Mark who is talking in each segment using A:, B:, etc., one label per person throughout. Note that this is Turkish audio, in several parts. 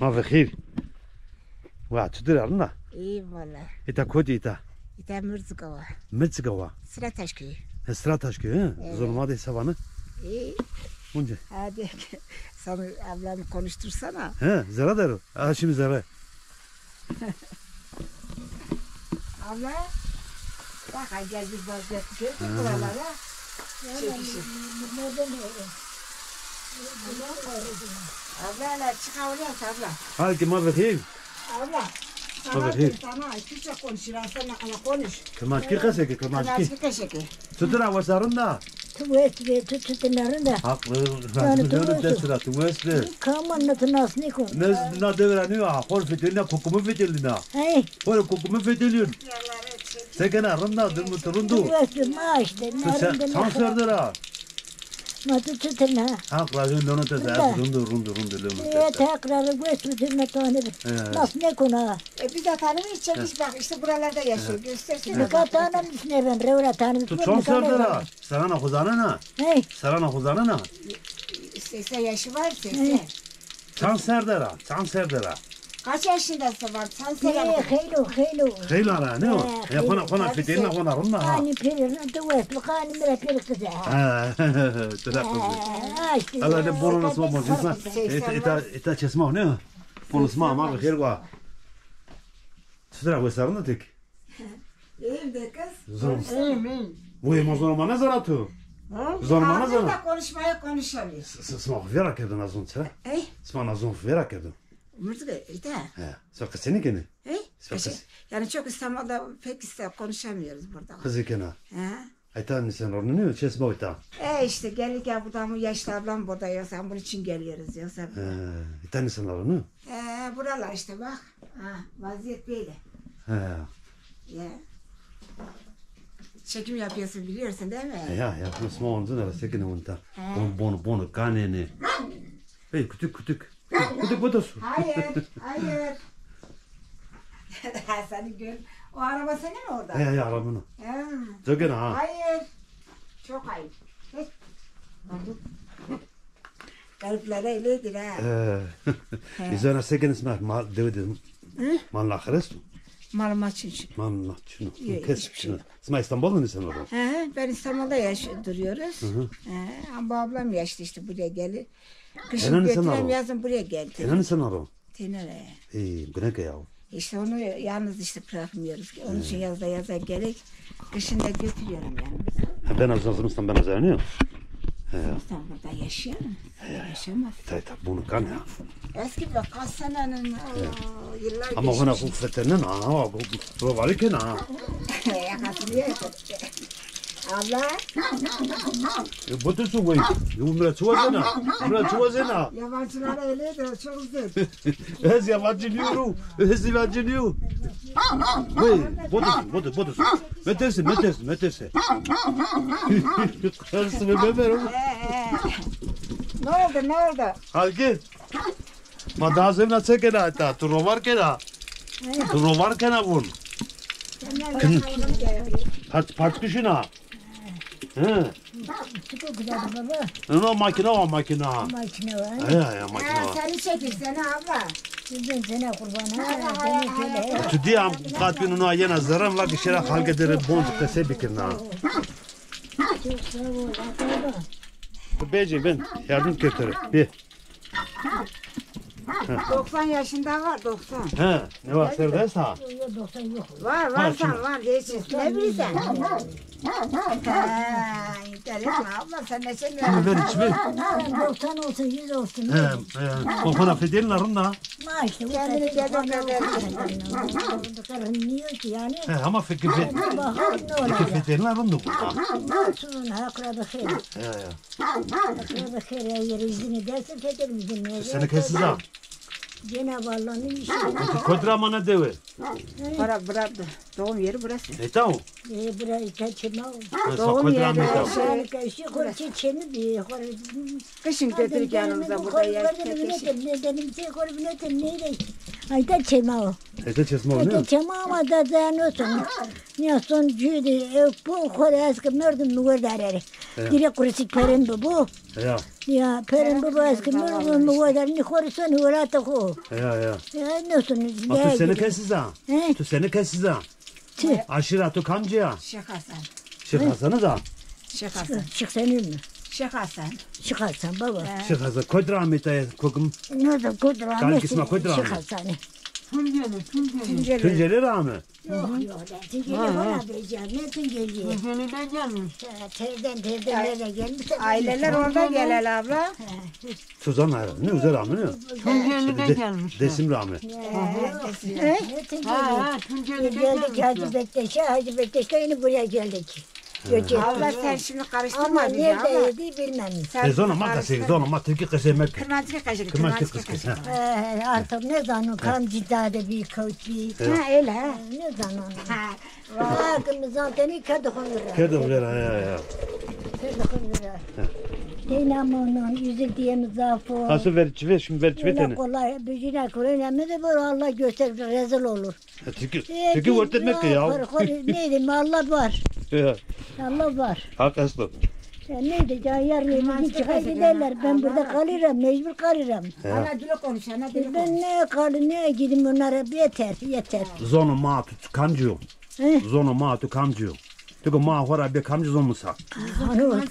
A: ما بخير وعتدر عنا
B: İyi valla.
A: إتا كودي إتا
B: İta Mırzıkova.
A: متزقوا
B: Sıra Taşköy'ü.
A: استراتاج كي
B: Evet.
A: زلمة سبانة
B: İyi.
A: منجي
B: Hadi. Sana ablamı konuştursana.
A: ها زرا دارو هاشم زرا
B: Abla. Bak gel biz vazgeçtik buralara. Çekişim. Abla la çıkavruyor abla.
A: هاي ما بخير
B: Abla.
A: Bakayım.
B: Sana Türkçe konuşuyor. Sana ana konuş.
A: كمان كي قاسك كمان كي
B: Nasıl keşke.
A: تدرى وسارنا
C: Tuvest tutularında
A: حق
C: Yani
A: لازم
C: تموت.
A: تسرى توسل
C: kamanla tunasını kon.
A: ناس نادر نيو حول فتلنا كوكو فتلنا
C: Hey,
A: ولا كوكو فتلين سكنا رنا دم ترندو
C: tuvest maaşta narında
A: تانسردرا
C: matı tutuna.
A: حق لازم لونو تسعى رندو لونو
C: Ya tekrar tuvest tutuna tanır. Nasıl ne kona?
B: Biz de tanımıyoruz. Çekiş bak işte buralarda yaşıyor. Göstersene.
C: Ne katanın ne ben revra tanım.
A: تانسردرا سرانا خزاننا
C: Hey,
A: سرانا خزاننا
B: 80 yaşı var 80.
A: تانسردرا
B: Kaç yaşındasın var? Sen selam.
C: Heylo.
A: خيل على نيو يا قنا فتلنا قنا رنا
C: Hani perin tuvest bakani mire perin kıza.
A: تلاقوا
C: Açtı.
A: هذا اللي بورنا اسمه اسمه إتا تسمعه نه بورنا اسمه ما بخير وا تدرى وسارنا تك
B: İyiyim de kız.
A: Zor.
B: İyiyim.
A: وي ما زور ما نزرته Zor mu,
B: Ağzıyla
A: nazar?
B: konuşmaya konuşamıyor.
A: اسمع فيرا كده نازون ترى
B: Ey.
A: اسمع نازون فيرا كده
B: Mırtık ite.
A: ها سوق سني كده
B: Ey.
A: Sokası.
B: Yani çok İstanbul'da pek konuşamıyoruz burada.
A: خزي كنا
B: Ha?
A: ايتا نسان رنو تشيس موتا
B: İşte gelirken buradan bu yaşlı ablam burada yoksa bunun için geliyoruz yoksa.
A: ايتا نسان رنو
B: Buralar işte bak. Ha, vaziyet böyle.
A: ها
B: Ya. Çekim yapıyorsun biliyorsun değil mi?
A: يا اسمع عندنا ساكن وانت بون كانيني اي كتك بدس
B: Hayır. Seni gör. O araba senin mi orada?
A: يا عربنا
B: Ha.
A: زوجنا ها
B: Hayır. Çok ayıp. Garipler öyledir ha.
A: اذا انا ساكن اسمه مال دودي مال الاخرس
B: Malum için.
A: مال شنو
B: Yok,
A: كسب
B: hiçbir şey
A: شنو اسمها اسطنبول نسان رنو
B: Ben İstanbul'da duruyoruz. Ama ablam yaşlı işte buraya gelir. Kışın
A: Hemen sen
B: götürem
A: ara.
B: yazın buraya geldi.
A: انا نسان رنو
B: Tenere.
A: اي بنك يا
B: İşte onu yalnız işte bırakmıyoruz. Onun için yazda gerek. Kışın da götürüyorum yani.
A: حبينا زوز مستن بنا زانيو
B: İstanbul'da yaşıyor. Yaşamaz.
A: تايتا بون كان
B: Eski bir kaç senenin yıllar
A: اما هنا فوق فتنن ها برافو عليك هنا
B: Yakasılıyor. Abla
A: بوتسو وي يومرا توازنا
B: yabancılar öyledir. Çok güzel.
A: هز يا ماجنيو هز ماجنيو وي بوتس ما ترسل خلص ببرو
B: Ne oldu?
A: halki ma daha zemna çekena ta tu rovar kena bun paç kişina he
C: Çok güzel baba.
A: no makina
C: Makine var.
A: ya makina
B: Seni çekir seni abla.
C: Ben sana kurban ha. Beni şöyle.
A: tudi am katbin no ayena zaram la kişira halke dere bond tesebikirna
C: Çok sağ ol. Baba.
A: Bece ben yardım götürü bir
B: 90 yaşında var 90.
A: he ne var serdesa
C: Yok 90 yok.
B: Var sen var değilsin. Ne bilirsen. İnternet abla sen ne söylüyorsun?
A: ver içme
C: 90 olsun 100 olsun.
A: kokona fedelna rında
C: Maaşlı.
B: Kendini
C: Niye ki yani?
A: ama fikir
C: Bakalım ne olacak.
A: fedelna rında bu
C: Olsun hakrada hayır. Hakrada hayır yeri izin ederse fedelim izin.
A: seni kesiz ha
C: Cenab-ı Allah'ın işi.
A: kodra mana deve
B: Bura doğum yeri burası.
A: então
C: Burayı kaçırma.
A: só kodra meta
C: Şu korku çeni bir
B: Kışın götürük yanımıza burada yaşayacak.
C: Ne dedim şey korku ne neydi? Hayda çema o.
A: Ete kesme
C: Hayda
A: oluyor.
C: çema ama da dayanıyorsun. Ne son cüdi bu kore eski mürdüm mü gördüler. Direkt kuruşuk perin bu.
A: Ya.
C: Ya perin bu eski mürdüm mü gördüler. Ne korusun öyle atıku.
A: Ya.
C: Ya ne son?
A: Tu seni kesiz ha.
C: He?
A: Tu seni kesiz ha.
C: Tüh.
A: Aşiratu kamcıya.
B: Şeyh Hasan.
A: Şeyh Hasan'ı da.
B: Şeyh Hasan.
C: Çık senin mi?
B: Şeyh Hasan.
C: Çıkarsan baba.
A: Şeyh Hasan koy rahmete kokum.
C: Ne de kudra.
A: Kalkisma kudra.
C: Çıkarsan.
A: Tunceli rahmi.
C: Yok yok. Tingeli bana diyeceğim. Ne tingeli?
D: Güzeliden gelmiş.
C: Terden nereye gelmiş?
B: Aileler orada gelel abla.
A: Suzan hayran. Ne güzel rahmi ne?
D: Tunceli'den gelmiş.
A: Desim rahmi.
C: Ne tingeli? Geldik Hacı Bektaş'ta yine buraya geldik. Göç
B: Abla
C: ettik.
B: sen şimdi karıştırma
C: Ama
B: bizi abla.
C: neredeydi bilmem.
A: Zona makası, zona matırki kısemek.
B: Kırmızı kaşık,
A: Kımaç
B: kırmızı
A: kıs kıs.
B: kaşık.
C: Artık ne zaman kamcıda bir koçbi.
B: Ha öyle ha.
C: Ne zaman?
B: Ha.
C: Vakımız anteni kadıkınır.
A: Kedim ver ya.
C: Kadıkınır. Dinamonun yüzü diyemiz afo.
A: Nasıl ver şimdi ver
C: Öyle
A: tane.
C: kolay bir önemli de böyle Allah gösterir rezil olur.
A: Çünkü vurtmak ya.
C: Neydi Allah var.
A: Ya.
C: Allah var.
A: Hak aslı.
C: Ya neydi can yarın çıkar giderler. Ben burada kalırım mecbur kalırım.
B: Ana dile konuş, ana dile konuş.
C: Ben ne kalır ne gideyim onlara yeter.
A: Zona matu kamcı.
C: He?
A: Zona matu kamcı. Çünkü ma hora bir kamcı zon musa.
C: Hani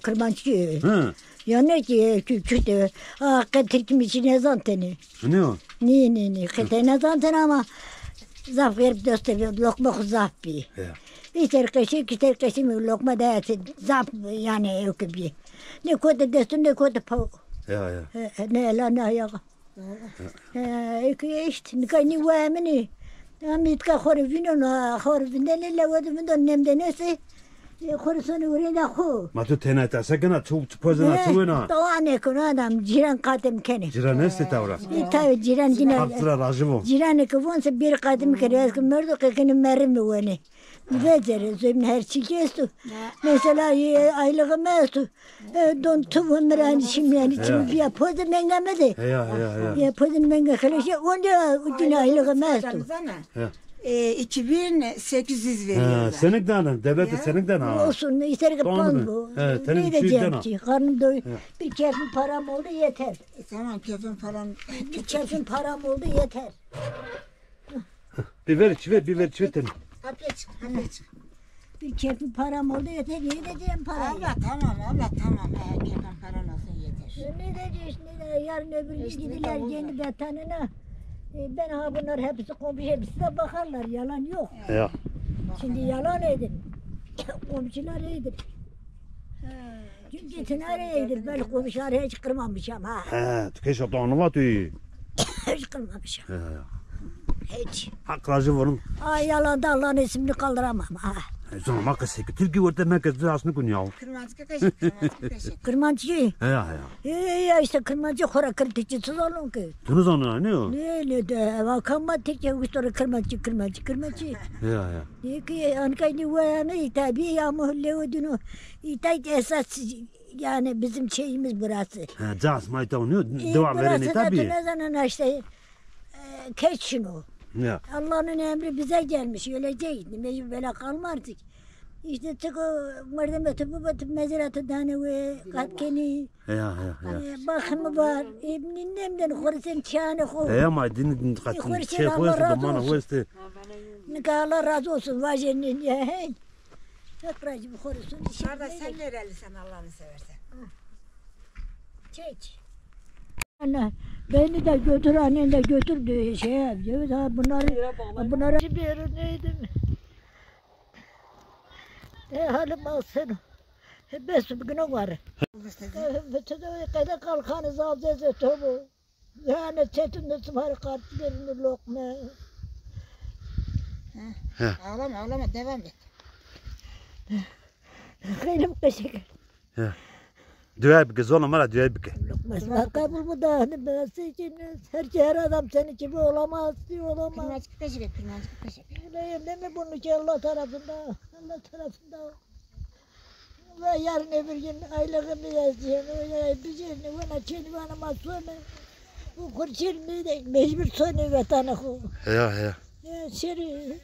C: kırmancı.
A: Hı.
C: Ya ne ki küçüktü. Katirkim içine zanteni.
A: Ne o?
C: Ne. Katene zanteni ama zaf verip dostum lokma zaf bir.
A: Ya.
C: İster kaşı mı lokma da zaf yani yok bir. Ne kodu dostum ne kodu pav.
A: Ya.
C: Ne la ne ya. İşte ne kayni vamini. Amit ka khorvino na khorvinde le wadum don nemde nesi. Khorson urena khu.
A: Matu tenata sakana çok pozana çuvena.
C: Doğane konu adam ciran kadım kene.
A: Cira neste tavra.
C: Tabii ciran dine.
A: Faktıra rajıvo.
C: Ciran kıvonsa bir kadım kere merdo kekini merim vene. Vezere zem her çikestu. Mesela aylığı mestu. Don tuvumran şimdi yani şimdi ya pozu mengamedi.
A: Ya.
C: Ya pozu menga kaleşe onda udine aylığı mestu.
A: Ya.
B: 2800 veriyorlar.
A: Senekten devlet senekten ha.
C: Olsun ister ki
A: Doğru
C: bu.
A: mu? Evet, senin
C: Ne diyeceğim
A: şeyden
C: ki? Karnım doyuyor. Bir kefin param oldu yeter.
B: Tamam kefin falan.
C: Bir kefin param oldu yeter.
A: Bir ver tane.
B: Hapleç.
C: Bir kefin param oldu yeter. Ne diyeceğim parayı?
B: Abla tamam. Kefin paran olsun yeter.
C: Ne diyeceğiz? Yarın öbür gün gidiler kendi vatanına. Ben ha bunlar hepsi komşu hepsi de bakarlar. Yalan yok.
A: Ya.
C: Şimdi yalan edin. Komşular iyidir. Çünkü tınarı iyidir. Ben komşuları hiç kırmamışım ha.
A: Ha, tükeş atağını var tüy.
C: Hiç kırmamışım.
A: Ya.
C: Hiç.
A: Hak rajıvorun.
C: Ay yalan da Allah'ın ismini kaldıramam ha.
A: Zona makası. Türkiye orta merkezde aslında kun ya.
B: Kırmızı kaşık.
C: Kırmancı.
A: Ya.
C: Ya işte kırmancı kora kırtıcısız olun ki.
A: Tunuz ona ne o?
C: Ne de vakanma tekçe uçları kırmancı.
A: Ya.
C: Ne ki ankayni vayana tabi ya mahalle odunu. İtay esas yani bizim şeyimiz burası.
A: Ha, caz mayta onu devam vereni
C: Burası da
A: tabii.
C: ne zaman işte keçino.
A: Ya.
C: Allah'ın emri bize gelmiş. Öleceğiz. Mecbur böyle kalmardık. İşte tıkı merdemetü bu batı meziratı tane ve katkeni.
A: Ya.
C: Bakımı var. Nemden korsen çağını koy.
A: Ya ma din katın şey koysa da bana koysa.
C: Allah razı olsun. Vajenin ya. Hey. Yapracı bu korusun.
B: Kardeş sen nerelisin Allah'ını seversen.
C: Çek. Anne beni de götür annen de götür diyor şey yapıyor. Ha bunları bir yere neydi mi? Halim alsın. Beş günü var. Bütün kadar kalkanı zavzeze tobu. Yani çetin de var kartlarını lokma.
B: Ağlama devam et.
C: Kıyım kaşık.
A: Ya. Düğebike zona mara düğebike.
C: Lokmasına kabul bu da hani böylesi için her adam senin gibi olamaz diyor olamaz.
B: Kırmızı kaşık.
C: Öyleyim değil mi bunun ki Allah tarafında. Ve yarın öbür gün aylığını yazacağım. Öyle bir şeyini bana çeni bana masunu. Bu kurçelmeyi de mecbur sonra vatanı.
A: Ya.
C: Ya seri